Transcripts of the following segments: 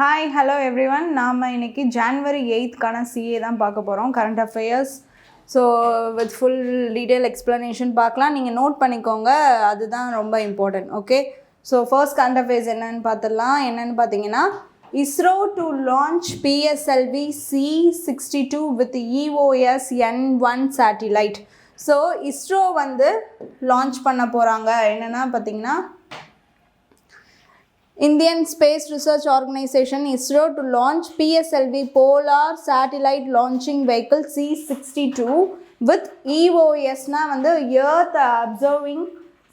Hi hello everyone. நாம் இன்றைக்கி January 8க்கான CA தான் பார்க்க போகிறோம். Current affairs. So with full detail explanation பார்க்கலாம். நீங்கள் நோட் பண்ணிக்கோங்க, அதுதான் ரொம்ப important. Okay, so first current affairs என்னென்னு பார்த்துடலாம். என்னென்னு பார்த்தீங்கன்னா, ISRO to launch PSLV C62 with EOS N1 satellite. So ISRO வந்து லான்ச் பண்ண போகிறாங்க. என்னென்னா பார்த்தீங்கன்னா, Indian Space Research Organization ISRO to launch PSLV Polar Satellite Launching Vehicle C62 with EOS na வந்து Earth Observing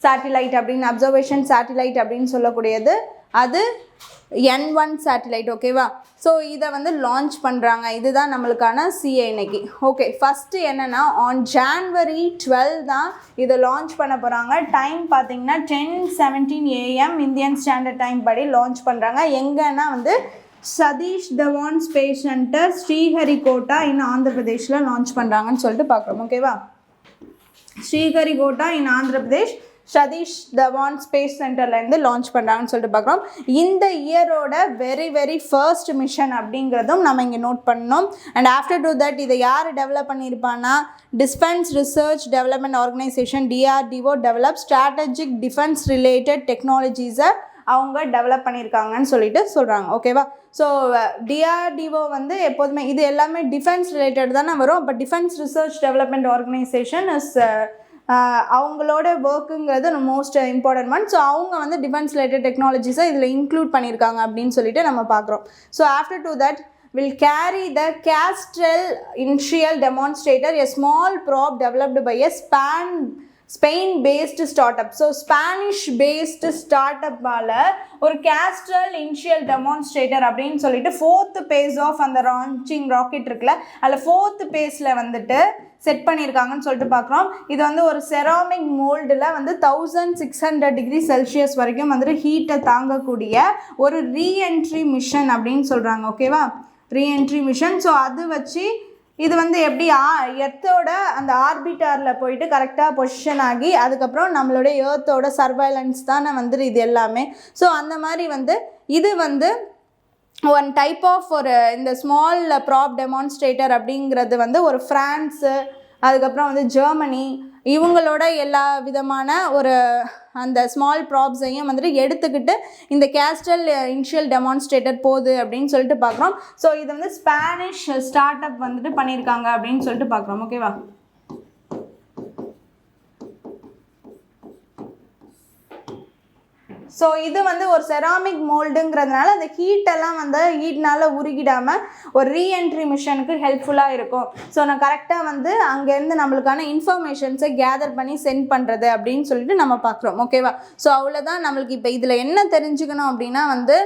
Satellite அப்படின்னு observation satellite அப்படின்னு சொல்லக்கூடியது. அது N1 சேட்டிலைட். ஓகேவா? ஸோ இதை வந்து லான்ச் பண்ணுறாங்க. இதுதான் நம்மளுக்கான சிஏ இன்னைக்கு. ஓகே, ஃபஸ்ட்டு என்னென்னா ஆன் January 12 தான் இதை லான்ச் பண்ண போகிறாங்க. டைம் பார்த்தீங்கன்னா 10:17 AM இந்தியன் ஸ்டாண்டர்ட் டைம் படி லான்ச் பண்ணுறாங்க. எங்கன்னா வந்து சதீஷ் தவான் ஸ்பேஸ் சென்டர் ஸ்ரீஹரிகோட்டா இன் ஆந்திர பிரதேஷில் லான்ச் பண்ணுறாங்கன்னு சொல்லிட்டு பார்க்குறோம். ஓகேவா? ஸ்ரீஹரிகோட்டா இன் ஆந்திர பிரதேஷ் சதீஷ் தவான் ஸ்பேஸ் சென்டர்லேருந்து லான்ச் பண்ணுறாங்கன்னு சொல்லிட்டு பார்க்குறோம். இந்த இயரோட வெரி ஃபர்ஸ்ட் மிஷன் அப்படிங்கிறதும் நம்ம இங்கே நோட் பண்ணோம். அண்ட் ஆஃப்டர் டு தட் இதை யார் டெவலப் பண்ணியிருப்பான்னா, defence research development organisation DRDO develop strategic defence related டெக்னாலஜிஸை அவங்க டெவலப் பண்ணியிருக்காங்கன்னு சொல்லிட்டு சொல்கிறாங்க. ஓகேவா? ஸோ DRDO வந்து எப்போதுமே இது எல்லாமே டிஃபென்ஸ் ரிலேட்டட் தானே வரும். அப்போ defence research development organisation is அவங்களோட ஒர்க்குங்கிறது மோஸ்ட் இம்பார்ட்டன்ட் ஒன். ஸோ அவங்க வந்து டிஃபென்ஸ் ரிலேட்டட் டெக்னாலஜிஸை இதில் இன்க்ளூட் பண்ணியிருக்காங்க அப்படின்னு சொல்லிட்டு நம்ம பார்க்குறோம். So after to that will carry the Kestrel initial demonstrator, a small probe developed by a Spain-based startup. So Spanish-based startup-ஆல ஒரு Kestrel initial demonstrator அப்படின்னு சொல்லிட்டு 4th phase of அந்த launching rocket இருக்குல்ல, அதில் 4th phaseல வந்துட்டு செட் பண்ணியிருக்காங்கன்னு சொல்லிட்டு பார்க்குறோம். இது வந்து ஒரு செராமிக் மோல்டில் வந்து 1600 டிகிரி செல்சியஸ் வரைக்கும் வந்துட்டு ஹீட்டை தாங்கக்கூடிய ஒரு ரீஎன்ட்ரி மிஷன் அப்படின்னு சொல்கிறாங்க. ஓகேவா? Reentry mission. ஸோ அது வச்சு இது வந்து எப்படி எர்த்தோட அந்த ஆர்பிட்டாரில் போயிட்டு கரெக்டாக பொசிஷன் ஆகி அதுக்கப்புறம் நம்மளுடைய எர்த்தோட சர்வைலன்ஸ் தானே வந்துட்டு இது எல்லாமே. ஸோ அந்த மாதிரி வந்து இது வந்து ஒன் டைப் ஆஃப் ஒரு இந்த ஸ்மால் ப்ராப் டெமான்ஸ்ட்ரேட்டர் அப்படிங்கிறது வந்து ஒரு ஃப்ரான்ஸு, அதுக்கப்புறம் வந்து ஜெர்மனி, இவங்களோட எல்லா விதமான ஒரு அந்த ஸ்மால் ப்ராப்ஸையும் வந்துட்டு எடுத்துக்கிட்டு இந்த கேஸ்ட்ரல் இனிஷியல் டெமான்ஸ்ட்ரேட்டர் போகுது அப்படின்னு சொல்லிட்டு பார்க்குறோம். ஸோ இது வந்து ஸ்பானிஷ் ஸ்டார்ட் அப் வந்துட்டு பண்ணியிருக்காங்க அப்படின்னு சொல்லிட்டு பார்க்குறோம். ஓகேவா? ஸோ இது வந்து ஒரு செராமிக் மோல்டுங்கிறதுனால அந்த ஹீட்டெல்லாம் வந்து ஹீட்னால் உருகிடாமல் ஒரு ரீஎன்ட்ரி மிஷனுக்கு ஹெல்ப்ஃபுல்லாக இருக்கும். ஸோ நான் கரெக்டாக வந்து அங்கேருந்து நம்மளுக்கான இன்ஃபர்மேஷன்ஸை கேதர் பண்ணி சென்ட் பண்ணுறது அப்படின்னு சொல்லிட்டு நம்ம பார்க்குறோம். ஓகேவா? ஸோ அவ்வளோதான் நம்மளுக்கு. இப்போ இதில் என்ன தெரிஞ்சுக்கணும் அப்படின்னா வந்து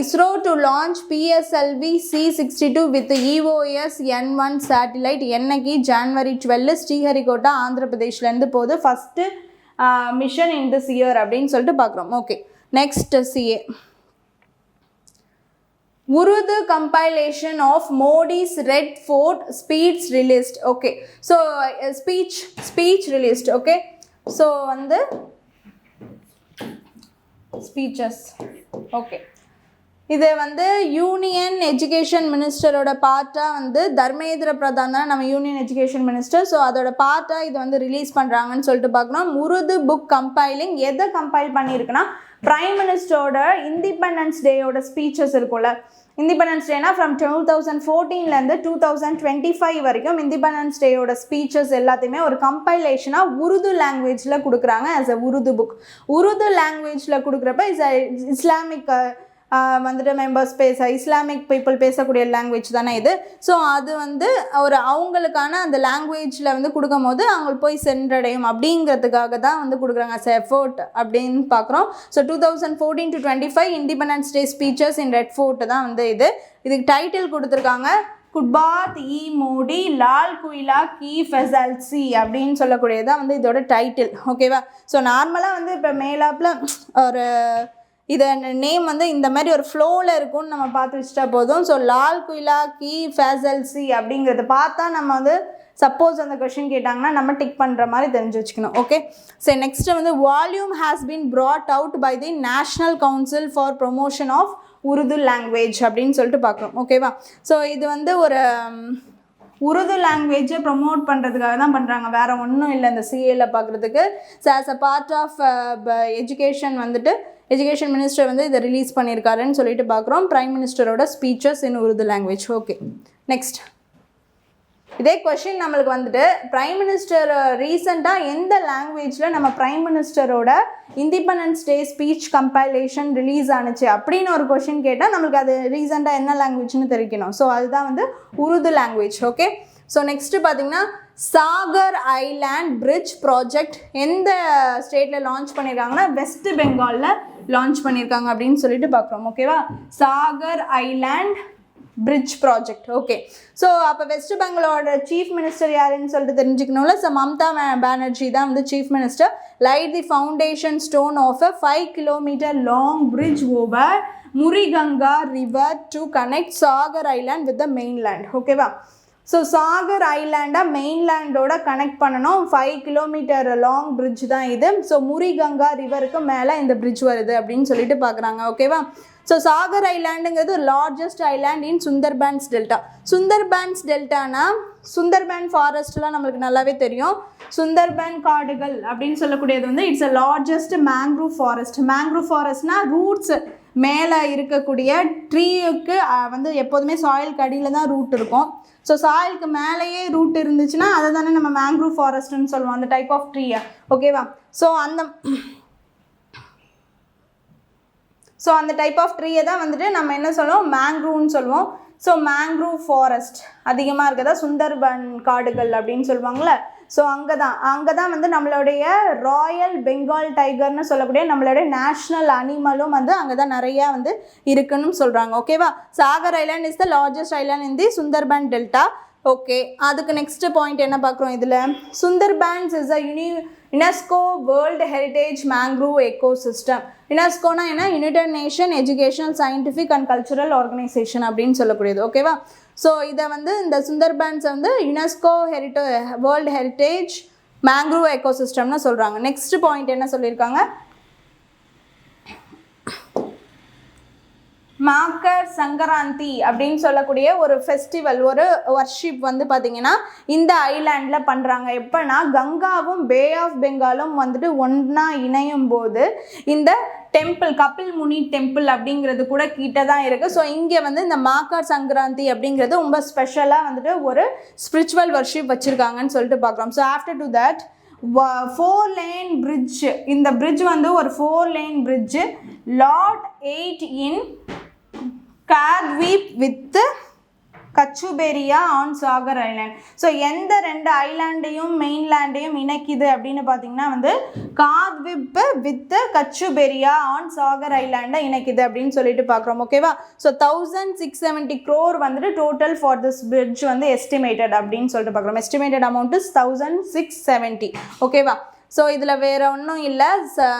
ISRO to launch PSLV C62 with EOS N1 satellite என்னைக்கு January 12 ஸ்ரீஹரிகோட்டா ஆந்திர பிரதேஷ்லேருந்து போகுது. First mission in this year அப்படின்னு சொல்லிட்டு பார்க்குறோம். Okay, next CA. Urdu compilation of Modi's Red Fort speech released. Okay, so speech released. Okay, so வந்து ஸ்பீச்சஸ். ஓகே, இது வந்து union education மினிஸ்டரோட பார்ட்டாக வந்து தர்மேந்திர பிரதான் தான் நம்ம யூனியன் எஜுகேஷன் மினிஸ்டர். ஸோ அதோட பார்ட்டாக இது வந்து ரிலீஸ் பண்ணுறாங்கன்னு சொல்லிட்டு பார்க்கணும். உருது புக் கம்பைலிங் எதை கம்பைல் பண்ணியிருக்குன்னா, பிரைம் மினிஸ்டரோட இண்டிபெண்டன்ஸ் டேயோட ஸ்பீச்சஸ் இருக்கும்ல. இண்டிபெண்டன்ஸ் டேனா ஃப்ரம் 2014 2025 வரைக்கும் இண்டிபெண்டன்ஸ் டேயோட ஸ்பீச்சஸ் எல்லாத்தையுமே ஒரு கம்பைலேஷனாக உருது லாங்குவேஜில் கொடுக்குறாங்க as a Urdu book. Urdu லாங்குவேஜில் கொடுக்குறப்ப இஸ்லாமிக் வந்துட்டு மெம்பர்ஸ் இஸ்லாமிக் பீப்புள் பேசக்கூடிய லாங்குவேஜ் தானே இது. ஸோ அது வந்து ஒரு அவங்களுக்கான அந்த லாங்குவேஜில் வந்து கொடுக்கும் போது அவங்களுக்கு போய் சென்றடையும் அப்படிங்கிறதுக்காக தான் வந்து கொடுக்குறாங்க அஸ் எஃபோர்ட் அப்படின்னு பார்க்குறோம். So 2014 to 2025 Independence Day speeches in Red Fort தான் வந்து இதுக்கு டைட்டில் கொடுத்துருக்காங்க, குட்பாத் இ மோடி லால் குயிலா கி ஃபெசல்சி அப்படின்னு சொல்லக்கூடியதான் வந்து இதோட டைட்டில். ஓகேவா? ஸோ நார்மலாக வந்து இப்போ மேலாப்பில் ஒரு இதை நேம் வந்து இந்த மாதிரி ஒரு ஃப்ளோவில் இருக்கும்னு நம்ம பார்த்து வச்சுட்டா போதும். ஸோ லால் குயிலா கி ஃபேசல்சி அப்படிங்கிறத பார்த்தா நம்ம வந்து சப்போஸ் அந்த கொஷின் கேட்டாங்கன்னா நம்ம டிக் பண்ணுற மாதிரி தெரிஞ்சு வச்சுக்கணும். ஓகே, ஸோ நெக்ஸ்ட்டு வந்து volume has been brought out by the National Council for promotion of Urdu Language அப்படின்னு சொல்லிட்டு பார்க்குறோம். ஓகேவா? ஸோ இது வந்து ஒரு உருது லாங்குவேஜை ப்ரொமோட் பண்ணுறதுக்காக தான் பண்ணுறாங்க, வேறு ஒன்றும் இல்லை இந்த சிஏல பார்க்குறதுக்கு. So as a part of education வந்துட்டு எஜுகேஷன் மினிஸ்டர் வந்து இதை ரிலீஸ் பண்ணியிருக்காருன்னு சொல்லிட்டு பார்க்குறோம். பிரைம் மினிஸ்டரோட speeches in Urdu language. Okay, next இதே கொஷின் நம்மளுக்கு வந்துட்டு பிரைம் மினிஸ்டர் ரீசெண்டாக எந்த லாங்குவேஜில் நம்ம பிரைம் மினிஸ்டரோட independence day speech compilation release ஆனிச்சு அப்படின்னு ஒரு கொஷின் கேட்டால் நம்மளுக்கு அது ரீசெண்டாக என்ன லாங்குவேஜ்னு தெரிவிக்கணும். ஸோ அதுதான் வந்து Urdu language. Okay, so next பார்த்தீங்கன்னா சாகர் ஐலாண்ட் பிரிட்ஜ் ப்ராஜெக்ட் எந்த ஸ்டேட்டில் லான்ச் பண்ணியிருக்காங்கன்னா வெஸ்ட் பெங்காலில் லான்ச் பண்ணியிருக்காங்க அப்படின்னு சொல்லிட்டு பார்க்குறோம். ஓகேவா? Sagar island bridge project. Okay, so அப்போ வெஸ்ட் பெங்காலோட சீஃப் மினிஸ்டர் யாருன்னு சொல்லிட்டு தெரிஞ்சுக்கணும்ல. ஸோ மம்தா பானர்ஜி தான் வந்து chief minister. Laid the foundation stone of a 5 kilometer long bridge over Muriganga river to connect Sagar island with the mainland. ஓகேவா? ஸோ சாகர் ஐலாண்டை மெயின்லேண்டோட கனெக்ட் பண்ணணும். 5 kilometer லாங் பிரிட்ஜ் தான் இது. ஸோ முரிகங்கா ரிவருக்கு மேலே இந்த பிரிட்ஜ் வருது அப்படின்னு சொல்லிட்டு பார்க்குறாங்க. ஓகேவா? ஸோ சாகர் ஐலாண்டுங்கிறது largest island in Sundarbans delta. Sundarbans டெல்டானா சுந்தர்பான் ஃபாரஸ்ட்லாம் நம்மளுக்கு நல்லாவே தெரியும். சுந்தர்பான் காடுகள் அப்படின்னு சொல்லக்கூடியது வந்து it's a largest mangrove forest. Mangrove ஃபாரஸ்ட்னா ரூட்ஸ் மேலே இருக்கக்கூடிய ட்ரீக்கு வந்து எப்போதுமே சாயிலுக்கு அடியில் தான் ரூட் இருக்கும். ஸோ சாயிலுக்கு மேலேயே ரூட் இருந்துச்சுன்னா அதை தானே நம்ம மேங்க்ரூவ் ஃபாரஸ்ட்னு சொல்லுவோம், அந்த டைப் ஆஃப் ட்ரீயை. ஓகேவா? ஸோ அந்த டைப் ஆஃப் ட்ரீயை தான் வந்துட்டு நம்ம என்ன சொல்லுவோம், மேங்க்ரூவ்னு சொல்லுவோம். ஸோ மேங்க்ரூவ் ஃபாரஸ்ட் அதிகமாக இருக்கிறதா சுந்தர்பன் காடுகள் அப்படின்னு சொல்லுவாங்கள்ல. ஸோ அங்கே தான் வந்து நம்மளுடைய ராயல் பெங்கால் டைகர்னு சொல்லக்கூடிய நம்மளுடைய நேஷ்னல் அனிமலும் வந்து அங்கே தான் நிறையா வந்து இருக்குன்னு சொல்கிறாங்க. ஓகேவா? Sagar island is the largest island in the Sundarban delta. Okay, அதுக்கு நெக்ஸ்ட் பாயிண்ட் என்ன பார்க்குறோம் இதில், Sundarbans is a UNESCO world heritage mangrove ecosystem. யுனெஸ்கோனா என்ன, united nation educational scientific and cultural organisation அப்படின்னு சொல்லக்கூடியது. ஓகேவா? ஸோ இதை வந்து இந்த சுந்தர்பான்ஸை வந்து யுனெஸ்கோ வேர்ல்டு ஹெரிட்டேஜ் மேங்க்ரூவ் எக்கோசிஸ்டம்னு சொல்கிறாங்க. நெக்ஸ்ட் பாயிண்ட் என்ன சொல்லியிருக்காங்க, மாக்கர் சங்கராந்தி அப்படின்னு சொல்லக்கூடிய ஒரு ஃபெஸ்டிவல், ஒரு வர்ஷிப் வந்து பார்த்திங்கன்னா இந்த ஐலாண்டில் பண்ணுறாங்க. எப்போனா கங்காவும் பே ஆஃப் பெங்காலும் வந்துட்டு ஒன்றா இணையும் போது இந்த டெம்பிள் கபில் முனி டெம்பிள் அப்படிங்கிறது கூட கிட்ட தான் இருக்குது. ஸோ இங்கே வந்து இந்த மாக்கர் சங்கராந்தி அப்படிங்கிறது ரொம்ப ஸ்பெஷலாக வந்துட்டு ஒரு ஸ்பிரிச்சுவல் வர்ஷிப் வச்சுருக்காங்கன்னு சொல்லிட்டு பார்க்குறோம். So after to that 4 lane bridge, இந்த பிரிட்ஜ் வந்து ஒரு 4 lane bridge lot 8 in Kadweep with Kachuberia on Sagar island. So எந்த 2 ஐலாண்டையும் மெயின்லேண்டையும் இணைக்குது அப்படின்னு பார்த்தீங்கன்னா வந்து காத்விப் வித் கச்சுபேரியா ஆன் சாகர் ஐலாண்டை இணைக்குது அப்படின்னு சொல்லிட்டு பார்க்குறோம். ஓகேவா? ஸோ 1670 crore வந்துட்டு டோட்டல் ஃபார் திஸ் பிரிட்ஜ் வந்து எஸ்டிமேட்டட் அப்படின்னு சொல்லிட்டு பார்க்குறோம். Estimated amount is 1670. ஓகேவா? ஸோ இதில் வேறு ஒன்றும் இல்லை,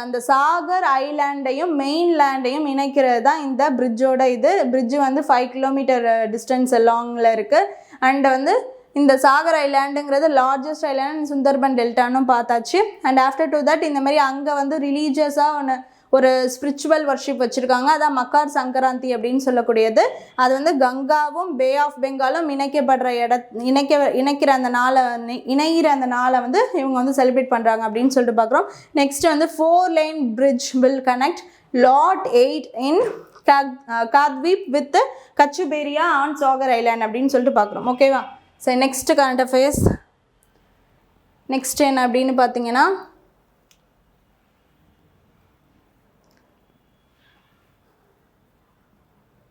இந்த சாகர் ஐலாண்டையும் மெயின்லேண்டையும் இணைக்கிறது தான் இந்த பிரிட்ஜோட இது. பிரிட்ஜு வந்து 5 kilometer டிஸ்டன்ஸ் லாங்கில் இருக்குது. அண்ட் வந்து இந்த சாகர் ஐலாண்டுங்கிறது லார்ஜஸ்ட் ஐலாண்ட் சுந்தர்பன் டெல்டானும் பார்த்தாச்சு. அண்ட் ஆஃப்டர் டு தட் இந்த மாதிரி அங்கே வந்து ரிலீஜியஸாக ஒரு ஸ்பிரிச்சுவல் வர்ஷிப் வச்சுருக்காங்க, அதான் மக்கர் சங்கராந்தி அப்படின்னு சொல்லக்கூடியது. அது வந்து கங்காவும் பே ஆஃப் பெங்காலும் இணைக்கப்படுற இணைக்கிற அந்த நாளை வந்து இவங்க வந்து செலிப்ரேட் பண்ணுறாங்க அப்படின்னு சொல்லிட்டு பார்க்குறோம். நெக்ஸ்ட் வந்து 4 lane bridge will connect lot 8 in Kadweep with Kachuberia on Sagar island அப்படின்னு சொல்லிட்டு பார்க்குறோம். ஓகேவா? சரி, நெக்ஸ்ட் கரண்ட் அஃபேர்ஸ். நெக்ஸ்ட் என்ன அப்படின்னு பார்த்தீங்கன்னா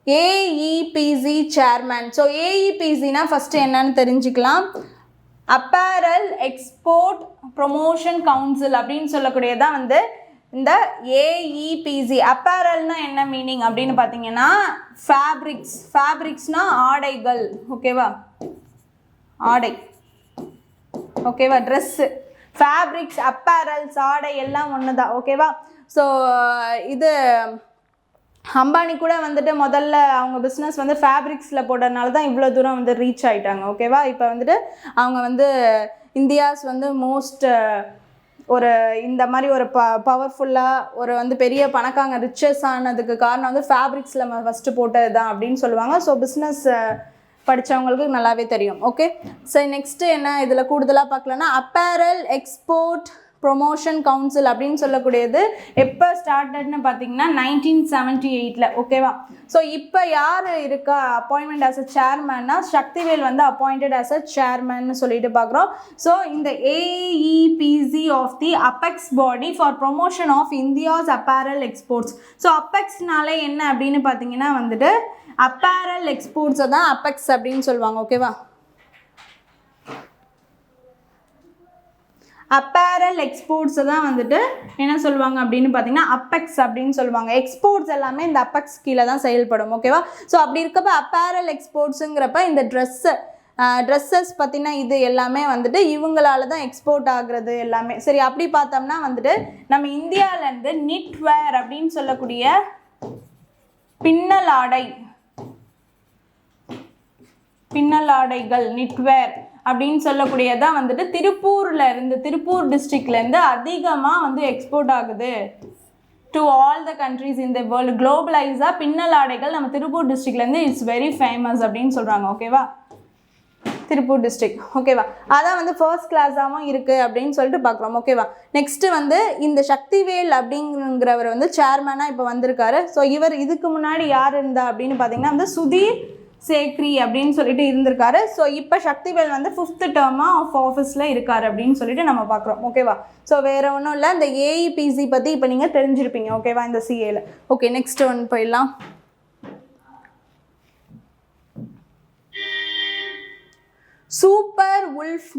AEPZ சேர்மேன். ஸோ AEPZனா ஃபஸ்ட்டு என்னன்னு தெரிஞ்சுக்கலாம். அப்பேரல் எக்ஸ்போர்ட் ப்ரொமோஷன் கவுன்சில் அப்படின்னு சொல்லக்கூடியதான் வந்து இந்த AEPZ. அப்பேரல்னா என்ன மீனிங் அப்படின்னு பார்த்தீங்கன்னா ஃபேப்ரிக்ஸ்னால் ஆடைகள். ஓகேவா? ஆடை. ஓகேவா? ட்ரெஸ்ஸு, ஃபேப்ரிக்ஸ், அப்பேரல்ஸ், ஆடை எல்லாம் ஒன்று தான். ஓகேவா? ஸோ இது அம்பானி கூட வந்துட்டு முதல்ல அவங்க பிஸ்னஸ் வந்து ஃபேப்ரிக்ஸில் போடுறதுனால தான் இவ்வளோ தூரம் வந்து ரீச் ஆகிட்டாங்க. ஓகேவா? இப்போ வந்துட்டு அவங்க வந்து இந்தியாஸ் வந்து மோஸ்ட் ஒரு இந்த மாதிரி ஒரு பவர்ஃபுல்லாக ஒரு வந்து பெரிய பணக்காங்க ரிச்சஸ் ஆனதுக்கு காரணம் வந்து ஃபேப்ரிக்ஸில் ஃபஸ்ட்டு போட்டது தான் அப்படின்னு சொல்லுவாங்க. ஸோ பிஸ்னஸ் படித்தவங்களுக்கு நல்லாவே தெரியும். ஓகே, சரி நெக்ஸ்ட்டு என்ன இதில் கூடுதலாக பார்க்கலன்னா அப்பேரல் எக்ஸ்போர்ட் ப்ரொமோஷன் கவுன்சில் அப்படின்னு சொல்லக்கூடியது எப்போ ஸ்டார்டட்னு பார்த்தீங்கன்னா 1978. ஓகேவா? ஸோ இப்போ யார் இருக்கா அப்பாயின்மெண்ட் ஆஸ் அ சேர்மன்னா சக்திவேல் வந்து அப்பாயிண்டட் ஆஸ் அ சேர்மன்னு சொல்லிட்டு பார்க்குறோம். ஸோ இந்த AEPZ of the apex body for promotion of India's apparel exports. So அபெக்ஸ்னாலே என்ன அப்படின்னு பார்த்தீங்கன்னா வந்துட்டு அப்பேரல் எக்ஸ்போர்ட்ஸை தான் அபெக்ஸ் அப்படின்னு சொல்லுவாங்க. ஓகேவா? அப்பேரல் எக்ஸ்போர்ட்ஸை தான் வந்துட்டு என்ன சொல்லுவாங்க அப்படின்னு பார்த்தீங்கன்னா அப்பெக்ஸ் அப்படின்னு சொல்லுவாங்க. எக்ஸ்போர்ட்ஸ் எல்லாமே இந்த அப்பெக்ஸ் கீழே தான் செயல்படும். ஓகேவா? ஸோ அப்படி இருக்கப்போ அப்பேரல் எக்ஸ்போர்ட்ஸுங்கிறப்ப இந்த ட்ரெஸ்ஸஸ் பற்றின இது எல்லாமே வந்துட்டு இவங்களால தான் எக்ஸ்போர்ட் ஆகுறது எல்லாமே. சரி, அப்படி பார்த்தோம்னா வந்துட்டு நம்ம இந்தியாவிலேருந்து நிட்வேர் அப்படின்னு சொல்லக்கூடிய பின்னல் ஆடைகள் நிட்வேர் அப்படின்னு சொல்லக்கூடியதான் வந்துட்டு திருப்பூர் டிஸ்ட்ரிக்ட்லேருந்து அதிகமாக வந்து எக்ஸ்போர்ட் ஆகுது to all the countries in the world. குளோபலைஸாக பின்னல் ஆடைகள் நம்ம திருப்பூர் டிஸ்ட்ரிக்ட்லேருந்து இட்ஸ் வெரி ஃபேமஸ் அப்படின்னு சொல்கிறாங்க. ஓகேவா? திருப்பூர் டிஸ்ட்ரிக்ட். ஓகேவா? அதான் வந்து ஃபர்ஸ்ட் கிளாஸாகவும் இருக்குது அப்படின்னு சொல்லிட்டு பார்க்குறோம். ஓகேவா? நெக்ஸ்ட்டு வந்து இந்த சக்திவேல் அப்படிங்கிறவர் வந்து சேர்மனாக இப்போ வந்திருக்காரு. ஸோ இவர் இதுக்கு முன்னாடி யார் இருந்தா அப்படின்னு பார்த்தீங்கன்னா வந்து சுதீர் சேக்ரி அப்படின்னு சொல்லிட்டு இருந்திருக்காரு. ஸோ இப்போ சக்திவேல் வந்து 5th டேர்மாக ஆஃப் ஆஃபீஸில் இருக்கார் அப்படின்னு சொல்லிட்டு நம்ம பார்க்குறோம். ஓகேவா? ஸோ வேறு ஒன்றும் இல்லை, இந்த AEPZ பற்றி இப்போ நீங்கள் தெரிஞ்சிருப்பீங்க. ஓகேவா? இந்த CAல. ஓகே, நெக்ஸ்ட் ஒன் போயிடலாம். சூப்பர் உல்ஃப்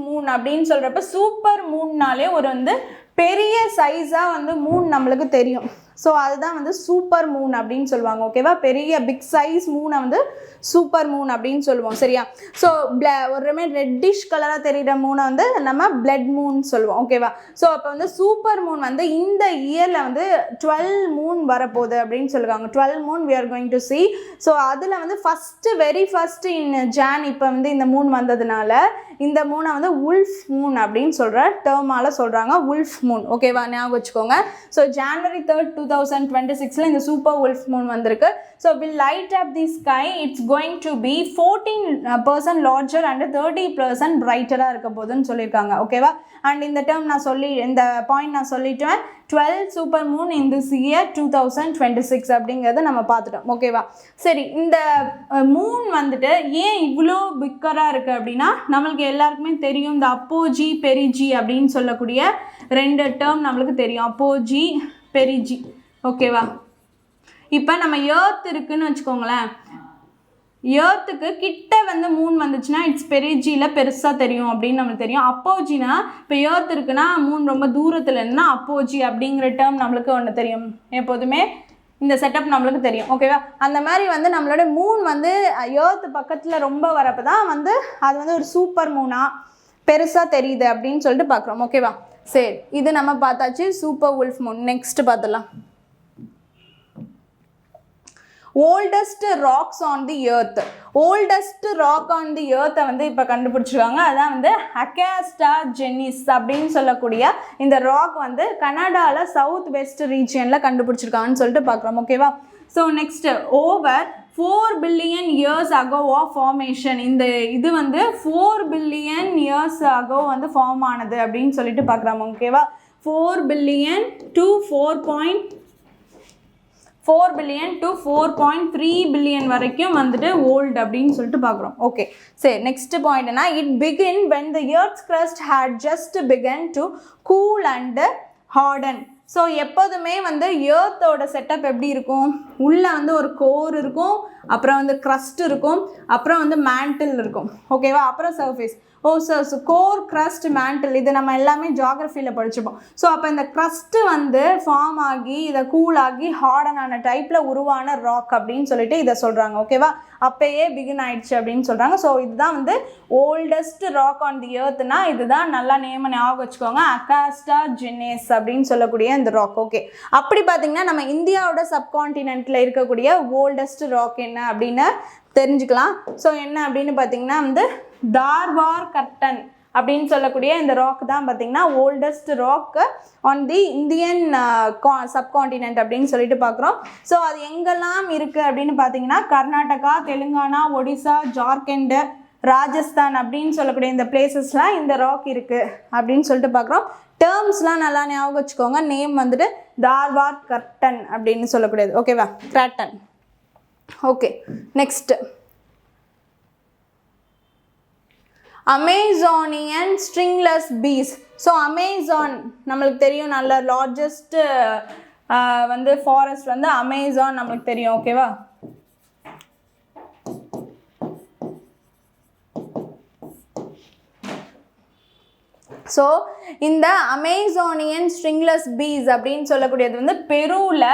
மூன் அப்படின்னு சொல்கிறப்ப சூப்பர் மூன்னாலே ஒரு வந்து பெரிய சைஸாக வந்து மூன் நம்மளுக்கு தெரியும். ஸோ அதுதான் வந்து சூப்பர் மூன் அப்படின்னு சொல்லுவாங்க. ஓகேவா? பெரிய பிக் சைஸ் மூனை வந்து சூப்பர் மூன் அப்படின்னு சொல்லுவோம். சரியா? ஸோ ஒரு ரெட்டிஷ் கலராக தெரிகிற மூனை வந்து நம்ம பிளட் மூன் சொல்லுவோம். ஓகேவா? ஸோ அப்போ வந்து சூப்பர் மூன் வந்து இந்த இயரில் வந்து 12 மூன் வரப்போகுது அப்படின்னு சொல்லுவாங்க. 12 Moon we are going to see. So அதில் வந்து வெரி ஃபஸ்ட்டு இன் ஜான் இப்போ வந்து இந்த மூன் வந்ததுனால இந்த மூனை வந்து உல்ஃப் மூன் அப்படின்னு சொல்கிற டேர்மால் சொல்கிறாங்க. Wolf moon. ஓகேவா? ஞாபகம் வச்சுக்கோங்க. ஸோ January 3rd 2026 இந்த சூப்பர் உல்ஃப் மூன் வந்திருக்கு. So will light up the sky. It's going to be 14% larger and 30% brighter-ஆக இருக்க போதுன்னு சொல்லியிருக்காங்க. ஓகேவா? அண்ட் இந்த பாயிண்ட் நான் சொல்லிட்டேன். 12 super Moon in this year 2026 அப்படிங்கிறத நம்ம பார்த்துட்டோம். ஓகேவா? சரி, இந்த மூன் வந்துட்டு ஏன் இவ்வளோ பிக்கராக இருக்குது அப்படின்னா நம்மளுக்கு எல்லாருக்குமே தெரியும் இந்த அப்போஜி பெரிஜி அப்படின்னு சொல்லக்கூடிய 2 டேர்ம் நம்மளுக்கு தெரியும். அப்போஜி பெரிஜி. ஓகேவா? இப்போ நம்ம எர்த் இருக்குன்னு வச்சுக்கோங்களேன். எர்த்துக்கு கிட்ட வந்து மூன் வந்துச்சுன்னா இட்ஸ் பெரிஜியில் பெருசாக தெரியும் அப்படின்னு நம்மளுக்கு தெரியும். அப்போஜினா இப்போ எர்த் இருக்குன்னா மூன் ரொம்ப தூரத்தில் இருந்தா அப்போஜி அப்படிங்கிற டேர்ம் நம்மளுக்கு ஒன்று தெரியும். எப்போதுமே இந்த செட்டப் நம்மளுக்கு தெரியும். ஓகேவா? அந்த மாதிரி வந்து நம்மளோட மூன் வந்து எர்த் பக்கத்தில் ரொம்ப வரப்போ தான் வந்து அது வந்து ஒரு சூப்பர் மூனாக பெருசாக தெரியுது அப்படின்னு சொல்லிட்டு பார்க்குறோம். ஓகேவா? சரி, இது நம்ம பார்த்தாச்சு சூப்பர் உல்ஃப் மூன். நெக்ஸ்ட் பார்த்துடலாம். Oldest rocks on the earth. Oldest rock on the எர்த்தை வந்து இப்போ கண்டுபிடிச்சிருக்காங்க. அதான் வந்து அகாஸ்டா ஜெனிஸ் அப்படின்னு சொல்லக்கூடிய இந்த ராக் வந்து கனடாவில் சவுத் வெஸ்ட் ரீஜியனில் கண்டுபிடிச்சிருக்காங்கன்னு சொல்லிட்டு பார்க்குறோம். ஓகேவா? So next over 4 billion years ago of formation. இந்த இது வந்து 4 billion years ago வந்து ஃபார்ம் ஆனது அப்படின்னு சொல்லிட்டு பார்க்குறாங்க. ஓகேவா? 4 billion to 4.3 பில்லியன் வரைக்கும் வந்துட்டு ஓல்டு அப்படின்னு சொல்லிட்டு பார்க்குறோம். ஓகே, சரி, நெக்ஸ்ட் பாயிண்ட்னா it begin when the earth's crust had just begun to cool and harden. So எப்போதுமே வந்து எர்த்தோட செட்டப் எப்படி இருக்கும்? உள்ளே வந்து ஒரு கோர் இருக்கும், அப்புறம் வந்து க்ரஸ்ட் இருக்கும், அப்புறம் வந்து மேண்டில் இருக்கும். ஓகேவா? அப்புறம் சர்ஃபேஸ். கோர் க்ரஸ்ட் மேண்டில் இது நம்ம எல்லாமே ஜியாகிரஃபியில் படிச்சுப்போம். ஸோ அப்போ இந்த க்ரஸ்ட்டு வந்து ஃபார்ம் ஆகி இதை கூலாகி ஹார்டனான டைப்பில் உருவான ராக் அப்படின்னு சொல்லிட்டு இதை சொல்கிறாங்க. ஓகேவா? அப்போயே பிகின் ஆயிடுச்சு அப்படின்னு சொல்கிறாங்க. ஸோ இதுதான் வந்து ஓல்டஸ்ட் ராக் ஆன் தி எர்த்னா இதுதான். நல்லா நேம ஞாபகம் வச்சுக்கோங்க. அகாஸ்டா ஜெனேஸ் அப்படின்னு சொல்லக்கூடிய இந்த ராக். ஓகே, அப்படி பார்த்தீங்கன்னா நம்ம இந்தியாவோட சப்கான்டினென்ட்டில் இருக்கக்கூடிய ஓல்டஸ்ட் ராக் என்ன அப்படின்னு தெரிஞ்சுக்கலாம். ஸோ என்ன அப்படின்னு பார்த்தீங்கன்னா வந்து தார்வார் கர்டன் அப்படின்னு சொல்லக்கூடிய இந்த ராக் தான் பார்த்திங்கன்னா oldest rock on the Indian subcontinent அப்படின்னு சொல்லிட்டு பார்க்குறோம். ஸோ அது எங்கெல்லாம் இருக்குது அப்படின்னு பார்த்தீங்கன்னா கர்நாடகா, தெலுங்கானா, ஒடிசா, ஜார்க்கண்ட், ராஜஸ்தான் அப்படின்னு சொல்லக்கூடிய இந்த பிளேசஸ்லாம் இந்த ராக் இருக்குது அப்படின்னு சொல்லிட்டு பார்க்குறோம். டேர்ம்ஸ்லாம் நல்லா ஞாபகம் வச்சுக்கோங்க. நேம் வந்துட்டு தார்வார் கர்டன் அப்படின்னு சொல்லக்கூடியது. ஓகேவா, craton. Okay, next Amazonian stringless bees. So Amazon நம்மளுக்கு தெரியும், நல்ல லார்ஜஸ்ட் வந்து ஃபாரஸ்ட் வந்து அமேசான் நம்மளுக்கு தெரியும். ஓகேவா, ஸோ இந்த அமேசானியன் ஸ்ட்ரிங்லெஸ் பீஸ் அப்படின்னு சொல்லக்கூடியது வந்து பெருவில்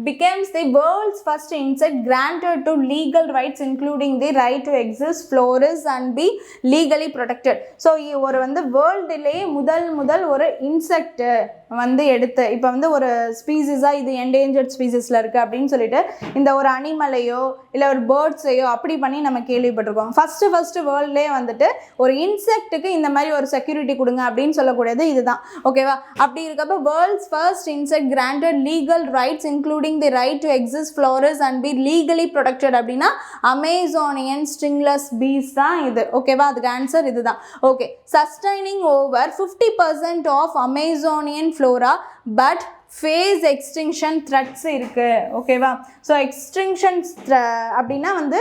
becomes the world's first insect granted to legal rights including the right to exist, flourish and be legally protected. So ஒரு வந்து வேர்ல்டுலேயே முதல் ஒரு இன்செக்ட் வந்து எடுத்து இப்போ வந்து ஒரு ஸ்பீசிஸாக இது என்டேஞ்சர்ட் ஸ்பீசிஸில் இருக்குது அப்படின்னு சொல்லிட்டு இந்த ஒரு அனிமலையோ இல்லை ஒரு பேர்ட்ஸையோ அப்படி பண்ணி நம்ம கேள்விப்பட்டிருக்கோம். ஃபஸ்ட்டு வேர்ல்ட்லேயே வந்துட்டு ஒரு இன்செக்ட்டுக்கு இந்த மாதிரி ஒரு செக்யூரிட்டி கொடுங்க அப்படின்னு சொல்லக்கூடியது இதுதான். ஓகேவா, அப்படி இருக்கப்போ world's first insect granted legal rights including the right to exist, flourish and be legally protected அப்படின்னா அமேசானியன் ஸ்ட்ரிங்லெஸ் பீஸ் தான் இது. ஓகேவா, அதுக்கு ஆன்சர் இதுதான். Okay, sustaining over 50% of Amazonian flora but face extinction threats இருக்கு. ஓகேவா, ஸோ எக்ஸ்டிங்ஷன் அப்படின்னா வந்து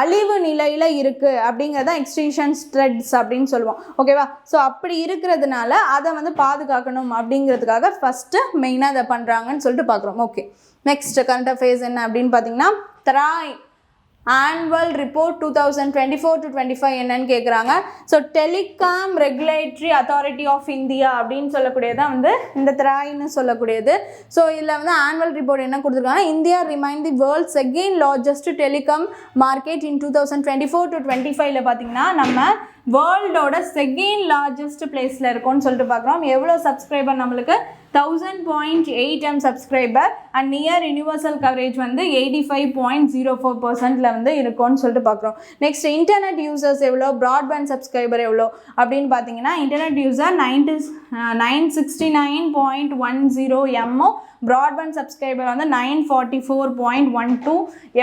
அழிவு நிலையில் இருக்குது அப்படிங்கிறத எக்ஸ்டிங்ஷன் த்ரெட்ஸ் அப்படின்னு சொல்லுவோம். ஓகேவா, ஸோ அப்படி இருக்கிறதுனால அதை வந்து பாதுகாக்கணும் அப்படிங்கிறதுக்காக ஃபஸ்ட்டு மெயினாக அதை பண்ணுறாங்கன்னு சொல்லிட்டு பார்க்குறோம். ஓகே, நெக்ஸ்ட் கரண்ட் அஃபேர்ஸ் என்ன அப்படின்னு பார்த்தீங்கன்னா TRAI ஆனுவல் ரிப்போர்ட் 2024-25 என்னன்னு கேட்குறாங்க. So telecom regulatory authority of India அப்படின்னு சொல்லக்கூடியதான் வந்து இந்த TRAIன்னு சொல்லக்கூடியது. ஸோ இதில் வந்து ஆனுவல் ரிப்போர்ட் என்ன கொடுத்துருக்காங்கன்னா India remain the world's second largest telecom market in 2024-25 பார்த்தீங்கன்னா நம்ம வேர்ல்டோட செகண்ட் லார்ஜஸ்ட் பிளேஸில் இருக்கும்னு சொல்லிட்டு பார்க்குறோம். எவ்வளோ சப்ஸ்கிரைபர் நம்மளுக்கு 1000.8 M subscriber and near universal coverage வந்து 85.04% வந்து இருக்கும்னு சொல்லிட்டு பார்க்குறோம். நெக்ஸ்ட் இன்டர்நெட் யூசர்ஸ் எவ்வளோ, ப்ராட்பேண்ட் சப்ஸ்கிரைபர் எவ்வளோ அப்படின்னு பார்த்தீங்கன்னா internet user 969.10 M, broadband subscriber வந்து 944.12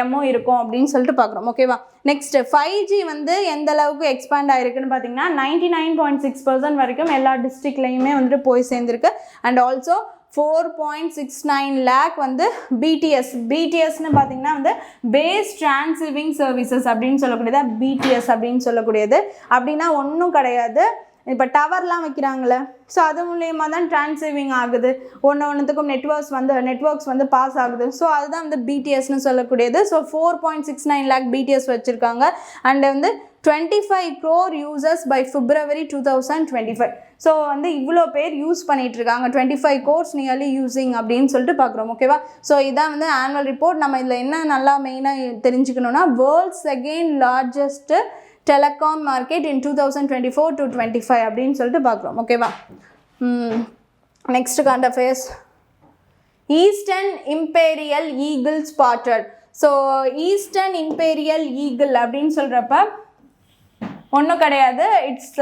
M இருக்கும் அப்படின்னு சொல்லிட்டு பார்க்குறோம். ஓகேவா, நெக்ஸ்ட் 5G வந்து எந்த அளவுக்கு எக்ஸ்பேண்ட் ஆகிருக்குன்னு பார்த்தீங்கன்னா 99.6% வரைக்கும் எல்லா டிஸ்ட்ரிக்ட்லையுமே வந்துட்டு போய் சேர்ந்துருக்கு. அண்ட் ஆல்சோ 4.69 lakh வந்து பிடிஎஸ்னு பார்த்தீங்கன்னா வந்து பேஸ் டிரான்ஸ்சிவிங் சர்வீசஸ் அப்படின்னு சொல்லக்கூடியது பிடிஎஸ் அப்படின்னு சொல்லக்கூடியது. அப்படின்னா ஒன்றும் கிடையாது, இப்போ டவர்லாம் வைக்கிறாங்களே, ஸோ அது மூலயமா தான் டிரான்ஸ்சிவிங் ஆகுது, ஒன்றுத்துக்கும் நெட்வொர்க்ஸ் வந்து பாஸ் ஆகுது. ஸோ அதுதான் வந்து பிடிஎஸ்னு சொல்லக்கூடியது. ஸோ 4.69 lakh பிடிஎஸ் வச்சுருக்காங்க. அண்ட் வந்து 25 crore users by February 2025. So வந்து இவ்வளோ பேர் யூஸ் பண்ணிகிட்ருக்காங்க, 25 crores நியர்லி யூஸிங் அப்படின்னு சொல்லிட்டு பார்க்குறோம். ஓகேவா, ஸோ இதான் வந்து ஆனுவல் ரிப்போர்ட். நம்ம இதில் என்ன நல்லா மெயினாக தெரிஞ்சுக்கணுன்னா world's second largest telecom market in 2024-25 அப்படின்னு சொல்லிட்டு பார்க்குறோம். ஓகேவா, next current affairs eastern imperial eagle spotted. So eastern imperial eagle அப்படின்னு சொல்கிறப்ப ஒன்றும் கிடையாது, இட்ஸ்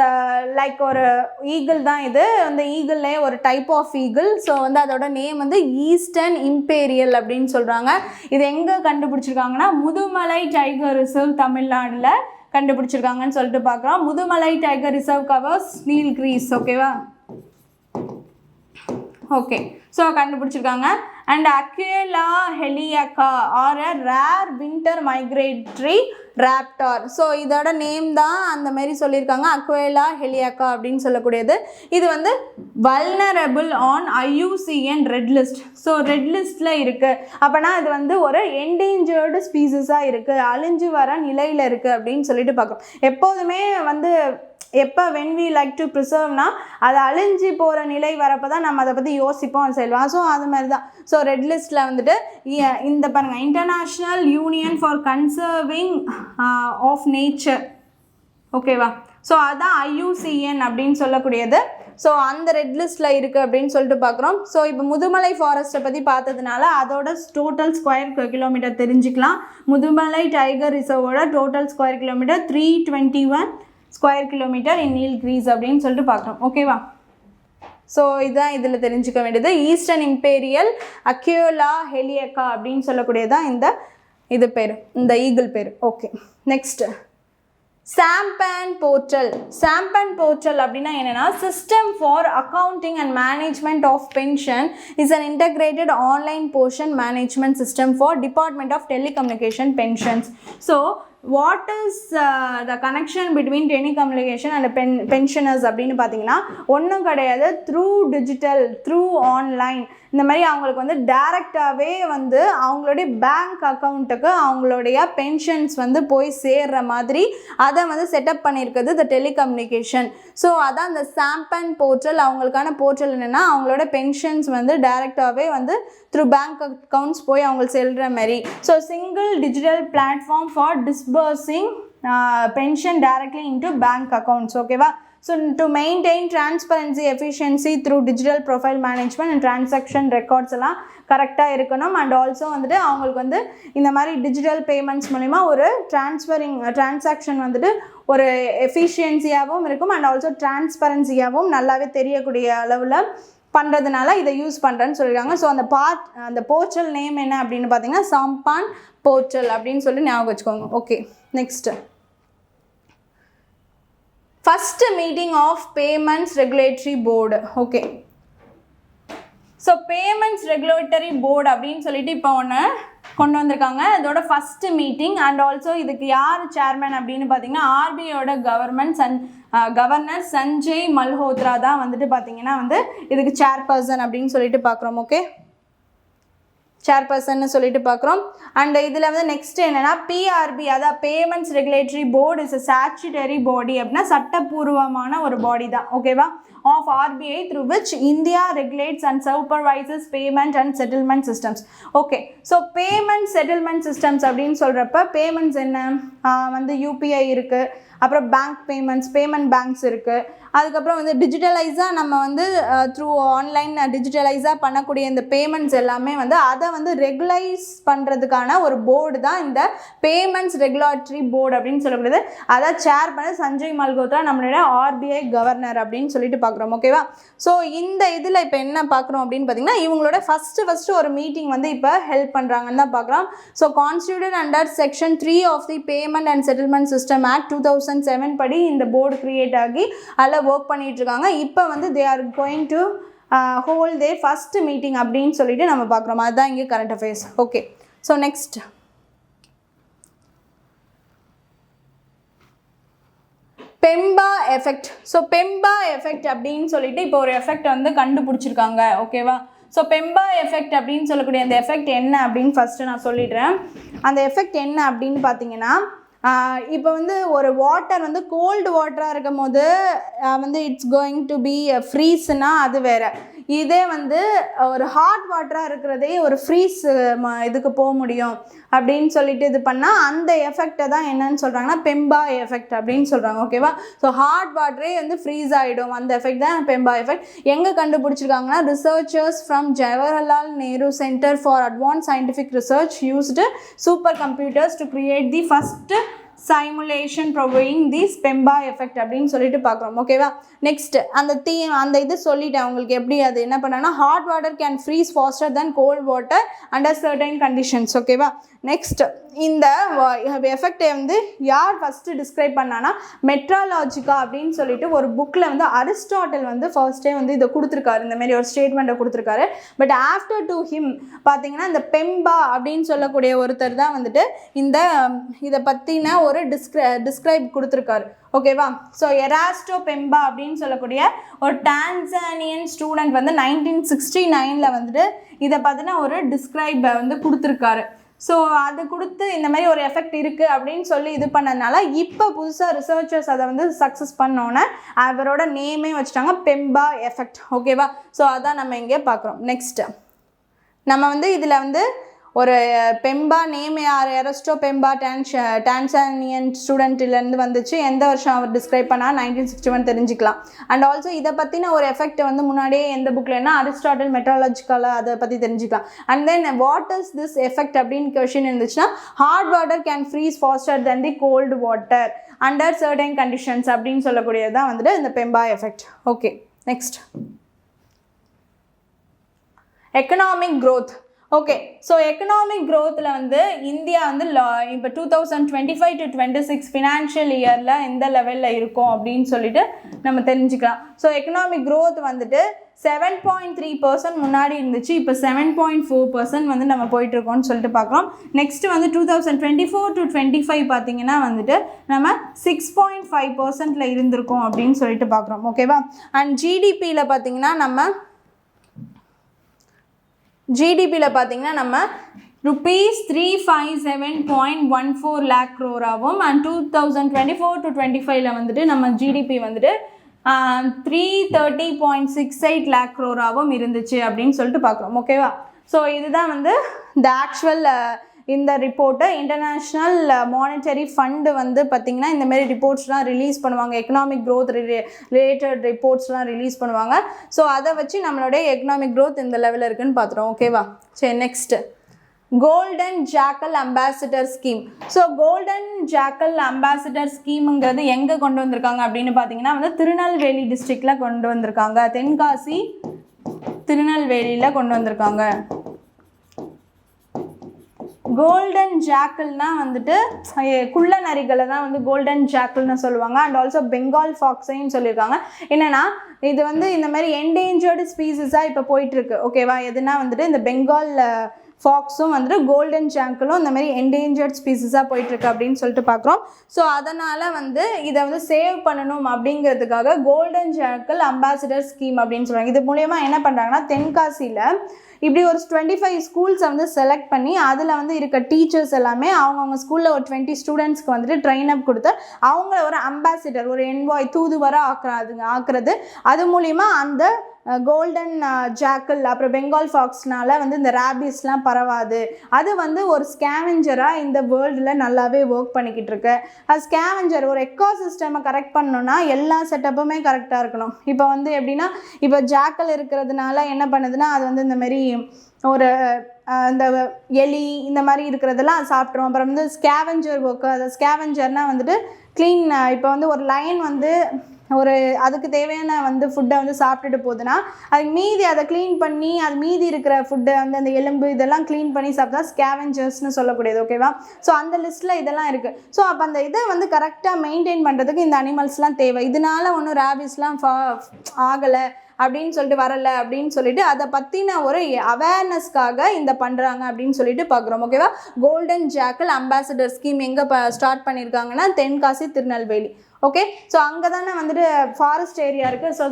லைக் ஒரு ஈகிள் தான் இது. அந்த ஈகிள்லே ஒரு டைப் ஆஃப் ஈகிள். ஸோ வந்து அதோட நேம் வந்து ஈஸ்டர்ன் இம்பீரியல் அப்படின்னு சொல்கிறாங்க. இது எங்கே கண்டுபிடிச்சிருக்காங்கன்னா முதுமலை டைகர் ரிசர்வ் தமிழ்நாட்டில் கண்டுபிடிச்சிருக்காங்கன்னு சொல்லிட்டு பார்க்குறோம். Mudumalai tiger reserve covers Nilgiris. ஓகேவா, ஓகே, ஸோ கண்டுபிடிச்சிருக்காங்க. And Aquila heliaca are a rare winter migratory raptor. So இதோட நேம் தான் அந்த மாதிரி சொல்லியிருக்காங்க, அக்வேலா ஹெலியாக்கா அப்படின்னு சொல்லக்கூடியது. இது வந்து vulnerable on IUCN red list. So red லிஸ்ட்டில் இருக்குது அப்போனா இது வந்து ஒரு என்டேஞ்சர்டு ஸ்பீசிஸாக இருக்குது, அழிஞ்சு வர நிலையில் இருக்குது அப்படின்னு சொல்லிட்டு பார்க்குறோம். எப்போதுமே வந்து எப்போ வென் வி லைக் டு ப்ரிசர்வ்னா அது அழிஞ்சு போகிற நிலை வரப்போ தான் நம்ம அதை பற்றி யோசிப்போம் செய்வோம். ஸோ அது மாதிரி தான். ஸோ ரெட் லிஸ்ட்டில் வந்துட்டு இந்த பாருங்கள், international union for conserving of nature. ஓகேவா, ஸோ அதுதான் IUCN அப்படின்னு சொல்லக்கூடியது. ஸோ அந்த ரெட் லிஸ்ட்டில் இருக்குது அப்படின்னு சொல்லிட்டு பார்க்குறோம். ஸோ இப்போ முதுமலை ஃபாரஸ்ட்டை பற்றி பார்த்ததுனால அதோட டோட்டல் ஸ்கொயர் கிலோமீட்டர் தெரிஞ்சுக்கலாம். முதுமலை டைகர் ரிசர்வோட total square kilometre 321 square kilometre in Nilgiris அப்படின்னு சொல்லிட்டு பார்க்குறோம். ஓகேவா? ஸோ இதுதான் இதில் தெரிஞ்சுக்க வேண்டியது. ஈஸ்டர்ன் இம்பீரியல் அக்யூலா ஹெலியக்கா அப்படின்னு சொல்லக்கூடியதான் இது பேர், இந்த ஈகிள் பேர். Okay, next Sampann portal. Sampann portal அப்படின்னா என்னென்னா, system for accounting and management of pension is an integrated online portion management system for department of telecommunication pensions. So what is the connection between telecommunication and pensioners அப்படின்னு பார்த்தீங்கன்னா ஒன்றும் கிடையாது. Through digital, through online, இந்த மாதிரி அவங்களுக்கு வந்து டைரெக்டாகவே வந்து அவங்களுடைய பேங்க் அக்கௌண்ட்டுக்கு அவங்களுடைய பென்ஷன்ஸ் வந்து போய் சேர்ற மாதிரி அதை வந்து செட்டப் பண்ணியிருக்குது இந்த டெலிகம்யூனிகேஷன். ஸோ அதான் இந்த சாம்பன் போர்ட்டல். அவங்களுக்கான போர்ட்டல் என்னென்னா, அவங்களோட பென்ஷன்ஸ் வந்து டைரெக்டாகவே வந்து த்ரூ பேங்க் அக்கௌண்ட்ஸ் போய் அவங்களுக்கு செல்கிற மாதிரி. So single digital platform for disbursing pension directly into bank accounts. ஓகேவா? So to maintain transparency efficiency through digital profile management and transaction records எல்லாம் கரெக்டாக இருக்கணும். அண்ட் ஆல்சோ வந்துட்டு அவங்களுக்கு வந்து இந்த மாதிரி டிஜிட்டல் பேமெண்ட்ஸ் மூலிமா ஒரு டிரான்சாக்ஷன் வந்துட்டு ஒரு எஃபிஷியன்சியாகவும் இருக்கும் அண்ட் ஆல்சோ டிரான்ஸ்பரன்சியாகவும் நல்லாவே தெரியக்கூடிய அளவில் பண்ணுறதுனால இதை யூஸ் பண்ணுறேன்னு சொல்லியிருக்காங்க. ஸோ அந்த போர்ட்டல் நேம் என்ன அப்படின்னு பார்த்தீங்கன்னா சாம்பன் போர்ட்டல் அப்படின்னு சொல்லி ஞாபகம் வச்சுக்கோங்க. Okay, next first meeting of payments regulatory board. Okay, so payments regulatory board அப்படின்னு சொல்லிட்டு இப்போ ஒன்று கொண்டு வந்திருக்காங்க. இதோட ஃபஸ்ட்டு மீட்டிங் அண்ட் ஆல்சோ இதுக்கு யார் சேர்மேன் அப்படின்னு பார்த்தீங்கன்னா ஆர்பிஐயோட கவர்னர் சஞ்சய் மல்ஹோத்ரா தான் வந்துட்டு பார்த்தீங்கன்னா வந்து இதுக்கு சேர்பர்சன் அப்படின்னு சொல்லிட்டு பார்க்குறோம். ஓகே, சேர்பர்சன்னு சொல்லிட்டு பார்க்குறோம். அண்ட் இதில் வந்து நெக்ஸ்ட் என்னென்னா பிஆர்பி, அதாவது payments regulatory board is a statutory body அப்படின்னா சட்டப்பூர்வமான ஒரு பாடி தான். ஓகேவா? of RBI through which India regulates and supervises payment and settlement systems. Okay, so payment settlement systems அப்படின்னு சொல்கிறப்ப பேமெண்ட்ஸ் என்ன வந்து யூபிஐ இருக்குது, அப்புறம் பேங்க் பேமெண்ட் பேங்க்ஸ் இருக்குது, அதுக்கப்புறம் வந்து டிஜிட்டலைஸாக நம்ம வந்து த்ரூ ஆன்லைன் டிஜிட்டலைஸாக பண்ணக்கூடிய இந்த பேமெண்ட்ஸ் எல்லாமே வந்து அதை வந்து ரெகுலைஸ் பண்ணுறதுக்கான ஒரு போர்டு தான் இந்த பேமெண்ட்ஸ் ரெகுலேட்டரி போர்டு அப்படின்னு சொல்லக்கூடியது. அதை சேர் பண்ண சஞ்சய் மல்ஹோத்ரா நம்மளுடைய ஆர்பிஐ கவர்னர் அப்படின்னு சொல்லிட்டு பார்க்குறோம். ஓகேவா? ஸோ இந்த இதில் இப்போ என்ன பார்க்குறோம் அப்படின்னு பார்த்தீங்கன்னா இவங்களோட ஃபஸ்ட்டு ஒரு மீட்டிங் வந்து இப்போ ஹெல்ப் பண்ணுறாங்கன்னு தான் பார்க்குறோம். So constituted under section 3 of the payment and settlement system act 2007 படி இந்த போர்டு கிரியேட் ஆகி அதில் ஒர்க் பண்ணிட்டு இருக்காங்க. இப்போ வந்து they are going to hold their first meeting அப்படின்னு சொல்லிட்டு நம்ம பார்க்குறோம். அதுதான் இங்கே current affairs. Okay, so next Mpemba effect. So Mpemba effect அப்படின்னு சொல்லிட்டு இப்போ ஒரு எஃபெக்ட் வந்து கண்டுபிடிச்சிருக்காங்க. ஓகேவா? ஸோ பெம்பா எஃபெக்ட் அப்படின்னு சொல்லக்கூடிய அந்த எஃபெக்ட் என்ன அப்படின்னு ஃபஸ்ட்டு நான் சொல்லிடுறேன். அந்த எஃபெக்ட் என்ன அப்படின்னு பார்த்தீங்கன்னா இப்போ வந்து ஒரு வாட்டர் வந்து கோல்டு வாட்டராக இருக்கும் போது வந்து இட்ஸ் கோயிங் டு பி ஃப்ரீஸ்னா அது வேறு. இதே வந்து ஒரு ஹாட் வாட்டராக இருக்கிறதே ஒரு ஃப்ரீஸ் இதுக்கு போக முடியும் அப்படின்னு சொல்லிட்டு இது பண்ணால் அந்த எஃபெக்டை தான் என்னன்னு சொல்கிறாங்கன்னா பெம்பா எஃபெக்ட் அப்படின்னு சொல்கிறாங்க. ஓகேவா? ஸோ ஹாட் வாட்டரே வந்து ஃப்ரீஸ் ஆகிடும், அந்த எஃபெக்ட் தான் பெம்பா எஃபெக்ட். எங்கே கண்டுபிடிச்சிருக்காங்கன்னா researchers from Jawaharlal Nehru centre for advance scientific research used super computers to create the first simulation providing this Mpemba effect அப்படின்னு சொல்லிட்டு பார்க்குறோம். ஓகேவா? நெக்ஸ்ட் அந்த இது சொல்லிட்டேன் உங்களுக்கு எப்படி அது என்ன பண்ணாங்கன்னா hot water can freeze faster than cold water under certain conditions. ஓகேவா? நெக்ஸ்ட் இந்த எஃபெக்டை வந்து யார் ஃபஸ்ட்டு டிஸ்கிரைப் பண்ணான்னா மெட்ராலாஜிக்கா அப்படின்னு சொல்லிட்டு ஒரு புக்கில் வந்து அரிஸ்டாட்டில் வந்து ஃபர்ஸ்டே வந்து இதை கொடுத்துருக்காரு, இந்த மாதிரி ஒரு ஸ்டேட்மெண்ட்டை கொடுத்துருக்காரு. பட் ஆஃப்டர் டு ஹிம் பார்த்தீங்கன்னா இந்த பெம்பா அப்படின்னு சொல்லக்கூடிய ஒருத்தர் தான் வந்துட்டு இதை பற்றின ஒரு டிஸ்கிரைப் கொடுத்துருக்காரு. ஓகேவா? ஸோ எராஸ்டோ பெம்பா அப்படின்னு சொல்லக்கூடிய ஒரு டான்சானியன் ஸ்டூடெண்ட் வந்து 1969 வந்துட்டு இதை பற்றின ஒரு டிஸ்கிரைபை வந்து கொடுத்துருக்காரு. ஸோ அது கொடுத்து இந்த மாதிரி ஒரு எஃபெக்ட் இருக்குது அப்படின்னு சொல்லி இது பண்ணதுனால இப்போ புதுசாக ரிசர்ச்சர்ஸ் அதை வந்து சக்ஸஸ் பண்ணோன்னே அவரோட நேமே வச்சுட்டாங்க பெம்பா எஃபெக்ட். ஓகேவா? ஸோ அதான் நம்ம இங்கே பார்க்குறோம். நெக்ஸ்ட்டு நம்ம வந்து இதில் வந்து ஒரு பெம்பா நேம் யார் எரஸ்டோ பெம்பா டான்சானியன் ஸ்டூடெண்ட்லேருந்து வந்துச்சு, எந்த வருஷம் அவர் டிஸ்கிரைப் பண்ணால் 1961 தெரிஞ்சுக்கலாம். அண்ட் ஆல்சோ இதை பற்றின ஒரு எஃபெக்ட் வந்து முன்னாடியே எந்த புக்லன்னா அரிஸ்டாட்டில் மெட்ராலஜிக்கலாக அதை பற்றி தெரிஞ்சுக்கலாம். And then what is this effect அப்படின்னு கொஷின் இருந்துச்சுன்னா hot water can freeze faster than the cold water under certain conditions அப்படின்னு சொல்லக்கூடியது தான் வந்துட்டு இந்த Mpemba effect. Okay, next economic growth. Okay, so economic க்ரோத்தில் வந்து இந்தியா வந்து இப்போ 2025 to 26 ஃபினான்ஷியல் இயரில் எந்த லெவலில் இருக்கும் அப்படின்னு சொல்லிட்டு நம்ம தெரிஞ்சுக்கலாம். ஸோ எக்கனாமிக் க்ரோத் வந்துட்டு 7.3% முன்னாடி இருந்துச்சு, இப்போ 7.4% வந்து நம்ம போயிட்டுருக்கோம்னு சொல்லிட்டு பார்க்குறோம். நெக்ஸ்ட்டு வந்து 2024 to 25 பார்த்திங்கன்னா வந்துட்டு நம்ம 6.5% இருந்திருக்கோம் அப்படின்னு சொல்லிட்டு பார்க்குறோம். ஓகேவா? அண்ட் ஜிடிபியில் பார்த்திங்கன்னா நம்ம rupees 357.14 lakh crore ஆகும். அண்ட் 2024 to 25 வந்துட்டு நம்ம ஜிடிபி வந்துட்டு 330.68 lakh crore ஆகும் இருந்துச்சு அப்படின்னு சொல்லிட்டு பார்க்குறோம். ஓகேவா? ஸோ இதுதான் வந்து இந்த ஆக்சுவல் இந்த ரிப்போர்ட்டு. இன்டர்நேஷ்னல் மானிட்டரி ஃபண்டு வந்து பார்த்திங்கன்னா இந்தமாரி ரிப்போர்ட்ஸ்லாம் ரிலீஸ் பண்ணுவாங்க, எக்கனாமிக் க்ரோத் ரிலேட்டட் ரிப்போர்ட்ஸ்லாம் ரிலீஸ் பண்ணுவாங்க. ஸோ அதை வச்சு நம்மளுடைய எக்கனாமிக் க்ரோத் இந்த லெவலில் இருக்குதுன்னு பார்த்துருவோம். ஓகேவா? சரி, next golden jackal ambassador scheme. So golden jackal ambassador ஸ்கீமுங்கிறது எங்கே கொண்டு வந்திருக்காங்க அப்படின்னு பார்த்தீங்கன்னா வந்து திருநெல்வேலி டிஸ்ட்ரிக்டில் கொண்டு வந்திருக்காங்க. தென்காசி திருநெல்வேலியில் கொண்டு வந்திருக்காங்க. கோல்டன் ஜாக்கல்னால் வந்துட்டு குள்ள நரிகளை தான் வந்து கோல்டன் ஜாக்கல்னு சொல்லுவாங்க. அண்ட் ஆல்சோ பெங்கால் ஃபாக்ஸையும் சொல்லியிருக்காங்க. என்னென்னா இது வந்து இந்த மாதிரி என்டேஞ்சர்டு ஸ்பீசிஸாக இப்போ போயிட்டுருக்கு. ஓகேவா? எதுனா வந்துட்டு இந்த பெங்கால் ஃபாக்ஸும் வந்துட்டு கோல்டன் ஜாக்கலும் இந்த மாதிரி என்டேஞ்சர்ட் ஸ்பீசிஸாக போயிட்டுருக்கு அப்படின்னு சொல்லிட்டு பார்க்குறோம். ஸோ அதனால் வந்து இதை வந்து சேவ் பண்ணணும் அப்படிங்கிறதுக்காக கோல்டன் ஜாக்கல் அம்பாசிடர் ஸ்கீம் அப்படின்னு சொல்கிறாங்க. இது மூலயமா என்ன பண்ணுறாங்கன்னா தென்காசியில் இப்படி ஒரு 25 ஸ்கூல்ஸை வந்து செலக்ட் பண்ணி அதில் வந்து இருக்க டீச்சர்ஸ் எல்லாமே அவங்கவுங்க ஸ்கூலில் ஒரு 20 ஸ்டூடெண்ட்ஸ்க்கு வந்துட்டு ட்ரெயின் அப் கொடுத்து அவங்கள ஒரு அம்பாசிடர், ஒரு என்வாய் தூதுவராக ஆக்குறது. அது மூலிமா அந்த கோல்டன் ஜாக்கல் அப்புறம் பெங்கால் ஃபாக்ஸ்னால வந்து இந்த ரேபிஸ்லாம் பரவாது. அது வந்து ஒரு ஸ்கேவெஞ்சராக இந்த வேர்ல்டில் நல்லாவே ஒர்க் பண்ணிக்கிட்டு இருக்கு. அது ஸ்கேவெஞ்சர் ஒரு எக்கோசிஸ்டமை கரெக்ட் பண்ணணும்னா எல்லா செட்டப்புமே கரெக்டாக இருக்கணும். இப்போ வந்து எப்படின்னா இப்போ ஜாக்கல் இருக்கிறதுனால என்ன பண்ணுதுன்னா அது வந்து இந்த மாதிரி ஒரு இந்த எலி இந்த மாதிரி இருக்கிறதெல்லாம் சாப்பிட்றோம். அப்புறம் வந்து ஸ்கேவெஞ்சர் ஒர்க்கு, அது ஸ்கேவெஞ்சர்னால் வந்துட்டு க்ளீன். இப்போ வந்து ஒரு லைன் வந்து ஒரு அதுக்கு தேவையான வந்து ஃபுட்டை வந்து சாப்பிட்டுட்டு போகுதுன்னா அதுக்கு மீதி அதை க்ளீன் பண்ணி அது மீதி இருக்கிற ஃபுட்டை வந்து அந்த எலும்பு இதெல்லாம் க்ளீன் பண்ணி சாப்பிட்டா ஸ்கேவெஞ்சர்ஸ்னு சொல்லக்கூடியது. ஓகேவா? ஸோ அந்த லிஸ்ட்டில் இதெல்லாம் இருக்குது. ஸோ அப்போ அந்த இதை வந்து கரெக்டாக மெயின்டைன் பண்ணுறதுக்கு இந்த அனிமல்ஸ்லாம் தேவை. இதனால ஒன்றும் ரேபிஸ்லாம் ஆகலை அப்படின்னு சொல்லிட்டு வரலை அப்படின்னு சொல்லிட்டு அதை பற்றின ஒரு அவேர்னஸ்க்காக இந்த பண்ணுறாங்க அப்படின்னு சொல்லிட்டு பார்க்குறோம். ஓகேவா? கோல்டன் ஜாக்கல் அம்பாசிடர் ஸ்கீம் எங்கே ஸ்டார்ட் பண்ணியிருக்காங்கன்னா தென்காசி திருநெல்வேலி. ஓகே, ஸோ அங்கே தானே வந்துட்டு ஃபாரஸ்ட் ஏரியா இருக்குது. ஸோ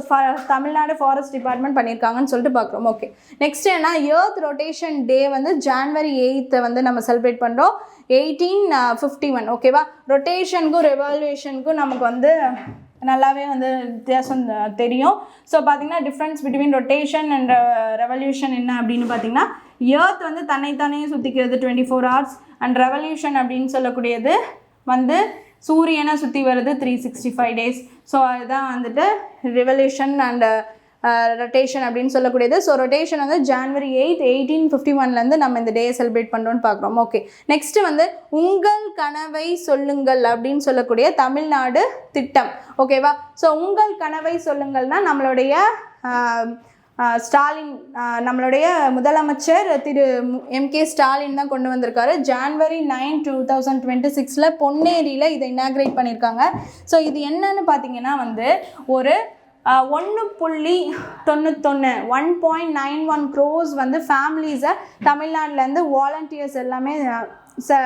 தமிழ்நாடு ஃபாரஸ்ட் டிபார்ட்மெண்ட் பண்ணியிருக்காங்கன்னு சொல்லிட்டு பார்க்குறோம். ஓகே, நெக்ஸ்ட் என்ன, எர்த் ரொட்டேஷன் டே வந்து January 8th வந்து நம்ம செலிப்ரேட் பண்ணுறோம் 1851. ஓகேவா? ரொட்டேஷனுக்கும் ரெவல்யூஷனுக்கும் நமக்கு வந்து நல்லாவே வந்து வித்தியாசம் தெரியும். ஸோ பார்த்திங்கன்னா difference between rotation and revolution என்ன அப்படின்னு பார்த்திங்கன்னா எர்த் வந்து தன்னைத்தானே சுற்றிக்கிறது 24 hours அண்ட் ரெவல்யூஷன் அப்படின்னு சொல்லக்கூடியது வந்து சூரியனை சுற்றி வருது 365 days. ஸோ அதுதான் வந்துட்டு ரெவல்யூஷன் அண்ட் ரொட்டேஷன் அப்படின்னு சொல்லக்கூடியது. ஸோ ரொட்டேஷன் வந்து January 8th 1851 நம்ம இந்த டேயை செலிப்ரேட் பண்ணுறோன்னு பார்க்குறோம். ஓகே, நெக்ஸ்ட்டு வந்து உங்கள் கனவை சொல்லுங்கள் அப்படின்னு சொல்லக்கூடிய தமிழ்நாடு திட்டம். ஓகேவா? ஸோ உங்கள் கனவை சொல்லுங்கள்னால் நம்மளுடைய ஸ்டாலின், நம்மளுடைய முதலமைச்சர் திரு MK ஸ்டாலின் தான் கொண்டு வந்திருக்காரு. January 9, 2026 பொன்னேரியில் இதை இனாக்ரேட் பண்ணியிருக்காங்க. ஸோ இது என்னன்னு பார்த்தீங்கன்னா வந்து ஒரு 1.91 crores வந்து ஃபேமிலிஸை தமிழ்நாட்டிலேருந்து வாலண்டியர்ஸ் எல்லாமே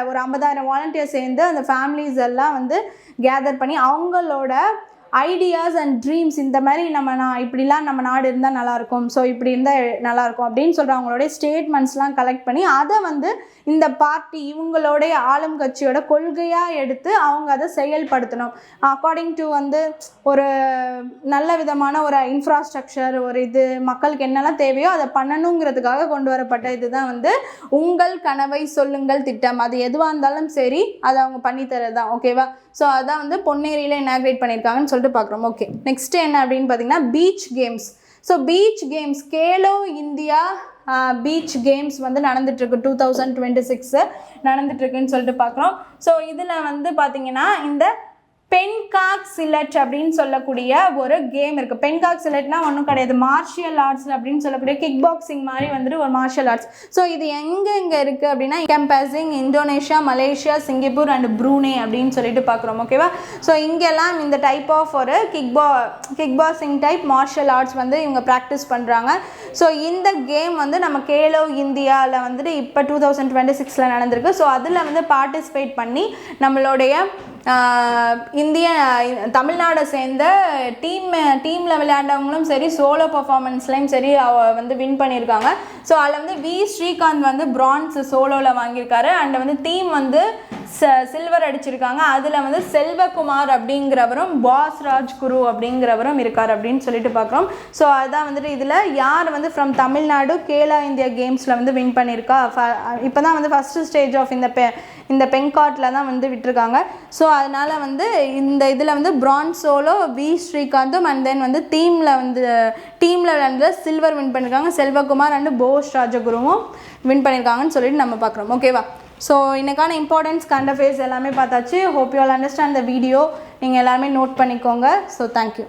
ஒரு 50,000 வாலண்டியர்ஸ் சேர்ந்து அந்த ஃபேமிலிஸ் எல்லாம் வந்து கேதர் பண்ணி அவங்களோட ஐடியாஸ் அண்ட் ட்ரீம்ஸ், இந்த மாதிரி இப்படிலாம் நம்ம நாடு இருந்தால் நல்லாயிருக்கும், ஸோ இப்படி இருந்தால் நல்லாயிருக்கும் அப்படின்னு சொல்கிற அவங்களுடைய ஸ்டேட்மெண்ட்ஸ்லாம் கலெக்ட் பண்ணி அதை வந்து இந்த பார்ட்டி இவங்களுடைய ஆளும் கட்சியோட கொள்கையாக எடுத்து அவங்க அதை செயல்படுத்தணும். அக்கார்டிங் டு வந்து ஒரு நல்ல விதமான ஒரு இன்ஃப்ராஸ்ட்ரக்சர், ஒரு இது மக்களுக்கு என்னெல்லாம் தேவையோ அதை பண்ணணுங்கிறதுக்காக கொண்டு வரப்பட்ட இதுதான் வந்து உங்கள் கனவை சொல்லுங்கள் திட்டம். அது எதுவாக இருந்தாலும் சரி அதை அவங்க பண்ணித்தரது தான். ஓகேவா? ஸோ அதான் வந்து பொன்னேரியில் இனாக்ரேட் பண்ணியிருக்காங்கன்னு சொல்லிட்டு பார்க்குறோம். ஓகே, நெக்ஸ்ட் என்ன அப்படின்னு பார்த்தீங்கன்னா beach games. So beach games Khelo India beach games வந்து நடந்துட்டுருக்கு 2026 நடந்துட்டுருக்குன்னு சொல்லிட்டு பார்க்குறோம். ஸோ இதில் வந்து பார்த்திங்கன்னா இந்த பென்காக் சிலட் அப்படின்னு சொல்லக்கூடிய ஒரு கேம் இருக்குது. பென்காக் சிலட்னா ஒன்றும் கிடையாது, மார்ஷியல் ஆர்ட்ஸ் அப்படின்னு சொல்லக்கூடிய கிக் பாக்ஸிங் மாதிரி வந்துட்டு ஒரு மார்ஷியல் ஆர்ட்ஸ். ஸோ இது எங்கே இருக்குது அப்படின்னா encompassing Indonesia, Malaysia, Singapore and Brunei அப்படின்னு சொல்லிட்டு பார்க்குறோம். ஓகேவா? ஸோ இங்கெல்லாம் இந்த டைப் ஆஃப் ஒரு kickboxing type martial arts வந்து இவங்க ப்ராக்டிஸ் பண்ணுறாங்க. ஸோ இந்த கேம் வந்து நம்ம கேலோ இந்தியாவில் வந்துட்டு இப்போ 2026 நடந்திருக்கு. ஸோ அதில் வந்து பார்ட்டிசிபேட் பண்ணி நம்மளுடைய தமிழ்நாடை சேர்ந்த டீமில் விளையாண்டவங்களும் சரி, சோலோ பர்ஃபார்மன்ஸ்லையும் சரி வந்து வின் பண்ணியிருக்காங்க. ஸோ அதில் வந்து வி ஸ்ரீகாந்த் வந்து பிரான்ஸ் சோலோவில் வாங்கியிருக்காரு. அண்ட் வந்து டீம் வந்து சில்வர் அடிச்சிருக்காங்க. அதில் வந்து செல்வகுமார் அப்படிங்கிறவரும் பாஸ் ராஜ்குரு அப்படிங்கிறவரும் இருக்கார் அப்படின்னு சொல்லிட்டு பார்க்குறோம். ஸோ அதுதான் வந்துட்டு இதில் யார் வந்து ஃப்ரம் தமிழ்நாடு கேலோ இந்தியா கேம்ஸில் வந்து வின் பண்ணியிருக்கா. இப்போ தான் வந்து ஃபஸ்ட்டு ஸ்டேஜ் ஆஃப் இந்த பென்காட்டில் தான் வந்து விட்டுருக்காங்க. ஸோ அதனால் வந்து இந்த இதில் வந்து பிரான்ஸ் சோலோ வி ஸ்ரீகாந்தும் அண்ட் தென் வந்து டீமில் விளையாண்டு சில்வர் வின் பண்ணியிருக்காங்க. செல்வகுமார் அண்டு போஸ் ராஜகுருவும் வின் பண்ணியிருக்காங்கன்னு சொல்லிட்டு நம்ம பார்க்குறோம். ஓகேவா? ஸோ இன்னைக்கான இம்பார்ட்டன்ஸ் கரண்ட் அஃபேர்ஸ் எல்லாமே பார்த்தாச்சு. Hope you all understand the video. நீங்கள் எல்லாருமே நோட் பண்ணிக்கோங்க. So thank you.